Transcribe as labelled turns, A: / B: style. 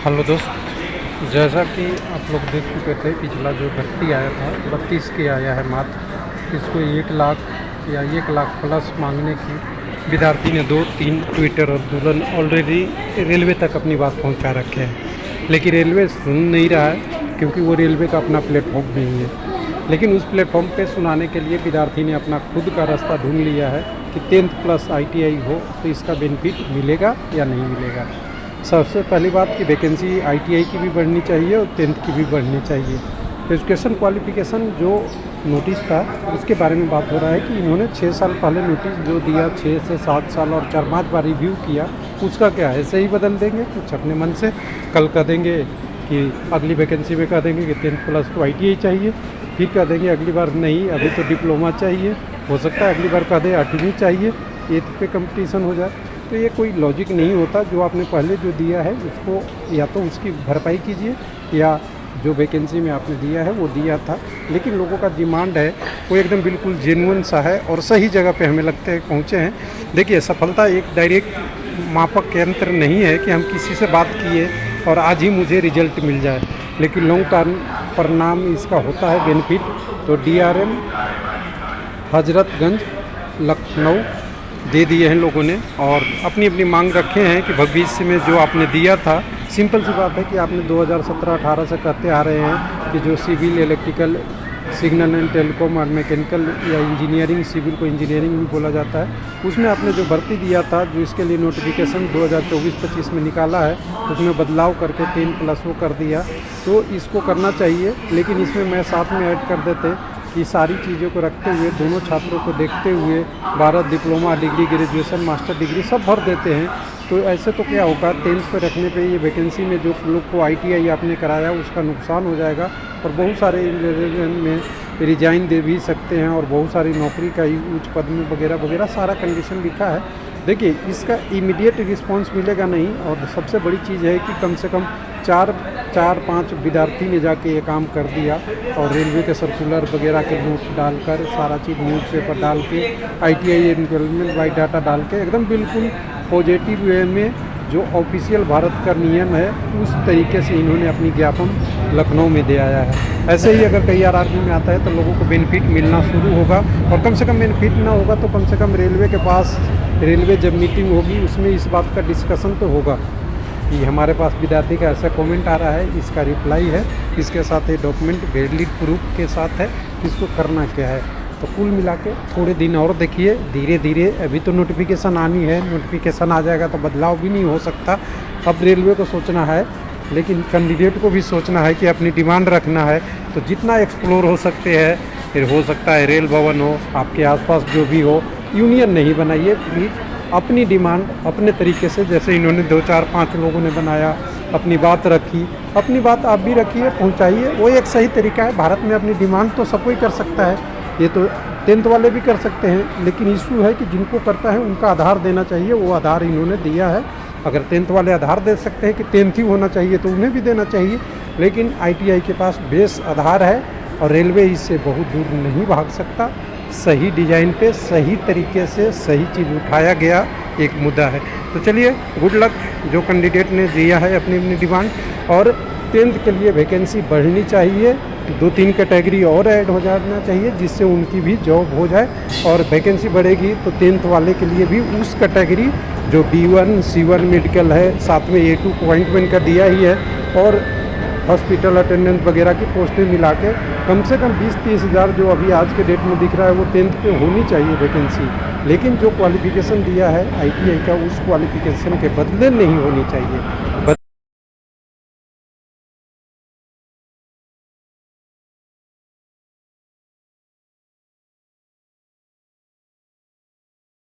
A: Hello दोस्त, जैसा कि आप लोग देख चुके थे, पिछला जो भर्ती आया था 32 के आया है मात्र। इसको 1 लाख या 1 लाख प्लस मांगने की विद्यार्थी ने 2-3 ट्विटर और दुल्हन ऑलरेडी रेलवे तक अपनी बात पहुंचा रखे हैं, लेकिन रेलवे सुन नहीं रहा है क्योंकि वो रेलवे का अपना प्लेटफॉर्म नहीं है। लेकिन उस प्लेटफॉर्म पे सुनाने के लिए विद्यार्थी ने अपना खुद का रास्ता ढूंढ लिया है कि 10th प्लस ITI हो तो इसका बेनिफिट मिलेगा या नहीं मिलेगा। सबसे पहली बात कि वैकेंसी ITI की भी बढ़नी चाहिए और 10th की भी बढ़नी चाहिए। एजुकेशन क्वालिफिकेशन जो नोटिस था उसके बारे में बात हो रहा है कि इन्होंने 6 साल पहले नोटिस जो दिया, 6 से 7 साल और 4-5 बार रिव्यू किया, उसका क्या है, ऐसे ही बदल देंगे कुछ अपने मन से। कल कह देंगे कि अगली वैकेंसी में कह देंगे कि 10th प्लस तो ITI चाहिए, फिर कह देंगे अगली बार नहीं अभी तो डिप्लोमा चाहिए, हो सकता है अगली बार कह दे 8वीं चाहिए, 8th पे कंपटीशन हो जाए। तो ये कोई लॉजिक नहीं होता। जो आपने पहले जो दिया है उसको या तो उसकी भरपाई कीजिए, या जो वैकेंसी में आपने दिया है वो दिया था। लेकिन लोगों का डिमांड है वो एकदम बिल्कुल जेन्युइन सा है और सही जगह पे हमें लगता है पहुँचे हैं। देखिए, सफलता एक डायरेक्ट मापक के यंत्र नहीं है कि हम किसी से बात किए और आज ही मुझे रिजल्ट मिल जाए, लेकिन लॉन्ग टर्म परिणाम इसका होता है बेनिफिट। तो DRM हजरतगंज लखनऊ दे दिए हैं लोगों ने और अपनी अपनी मांग रखे हैं कि भविष्य में जो आपने दिया था, सिंपल सी बात है कि आपने 2017-18 से कहते आ रहे हैं कि जो civil, electrical, signal and telecom और मैकेनिकल या इंजीनियरिंग, सिविल को इंजीनियरिंग भी बोला जाता है, उसमें आपने जो भर्ती दिया था, जो इसके लिए नोटिफिकेशन 2024-25 में निकाला है, उसमें बदलाव करके 10 प्लस वो कर दिया। तो इसको करना चाहिए, लेकिन इसमें मैं साथ में ऐड कर देते कि सारी चीज़ों को रखते हुए, दोनों छात्रों को देखते हुए 12 diploma degree, graduation, master degree सब भर देते हैं। तो ऐसे तो क्या होगा, 10th पे रखने पे ये वैकेंसी में जो लोग को ITI आपने कराया उसका नुकसान हो जाएगा और बहुत सारे इंजीनियरिंग में रिजाइन दे भी सकते हैं और बहुत सारी नौकरी का उच्च पद में वगैरह वगैरह सारा कंडीशन लिखा है। देखिए, इसका इमीडिएट रिस्पांस मिलेगा नहीं, और सबसे बड़ी चीज़ है कि कम से कम 4-5 विद्यार्थी ने जाके ये काम कर दिया और रेलवे के सर्कुलर वगैरह के नोट डालकर, सारा चीज़ न्यूज़पेपर डाल के, ITI एनरोलमेंट बाई डाटा डाल के एकदम बिल्कुल पॉजिटिव वे में जो ऑफिशियल भारत का नियम है उस तरीके से इन्होंने अपनी ज्ञापन लखनऊ में दे आया है। ऐसे ही अगर कई RRB में आता है तो लोगों को बेनिफिट मिलना शुरू होगा, और कम से कम बेनिफिट ना होगा तो कम से कम रेलवे के पास, रेलवे जब मीटिंग होगी उसमें इस बात का डिस्कशन तो होगा कि हमारे पास विद्यार्थी का ऐसा कमेंट आ रहा है, इसका रिप्लाई है, इसके साथ ये डॉक्यूमेंट वैलिड प्रूफ के साथ है, इसको करना क्या है। तो कुल मिला के थोड़े दिन और देखिए, धीरे धीरे, अभी तो नोटिफिकेशन आनी है, नोटिफिकेशन आ जाएगा तो बदलाव भी नहीं हो सकता। अब रेलवे को सोचना है, लेकिन कैंडिडेट को भी सोचना है कि अपनी डिमांड रखना है। तो जितना एक्सप्लोर हो सकते हैं, फिर हो सकता है रेल भवन हो, आपके आसपास जो भी हो, यूनियन नहीं बनाइए प्लीज़। अपनी डिमांड अपने तरीके से, जैसे इन्होंने 2-4-5 लोगों ने बनाया, अपनी बात रखी, अपनी बात आप भी रखिए, पहुंचाइए। वो एक सही तरीका है। भारत में अपनी डिमांड तो सब कोई कर सकता है, ये तो 10th वाले भी कर सकते हैं, लेकिन इशू है कि जिनको करता है उनका आधार देना चाहिए। वो आधार इन्होंने दिया है। अगर 10th वाले आधार दे सकते हैं कि 10th ही होना चाहिए तो उन्हें भी देना चाहिए, लेकिन ITI के पास बेस आधार है और रेलवे इससे बहुत दूर नहीं भाग सकता। सही डिज़ाइन पे, सही तरीके से सही चीज़ उठाया गया एक मुद्दा है। तो चलिए, गुड लक जो कैंडिडेट ने दिया है अपनी अपनी डिमांड। और 10th के लिए वैकेंसी बढ़नी चाहिए, 2-3 कैटेगरी और ऐड हो जाना चाहिए जिससे उनकी भी जॉब हो जाए। और वैकेंसी बढ़ेगी तो 10th वाले के लिए भी उस कैटेगरी जो B1 C1 मेडिकल है, साथ में A2 अपॉइंटमेंट का दिया ही है, और हॉस्पिटल अटेंडेंट वगैरह की पोस्टें मिला के कम से कम 20-30 हज़ार जो अभी आज के डेट में दिख रहा है वो 10th पे होनी चाहिए वैकेंसी। लेकिन जो क्वालिफिकेशन दिया है ITI का, उस क्वालिफिकेशन के बदले नहीं होनी चाहिए।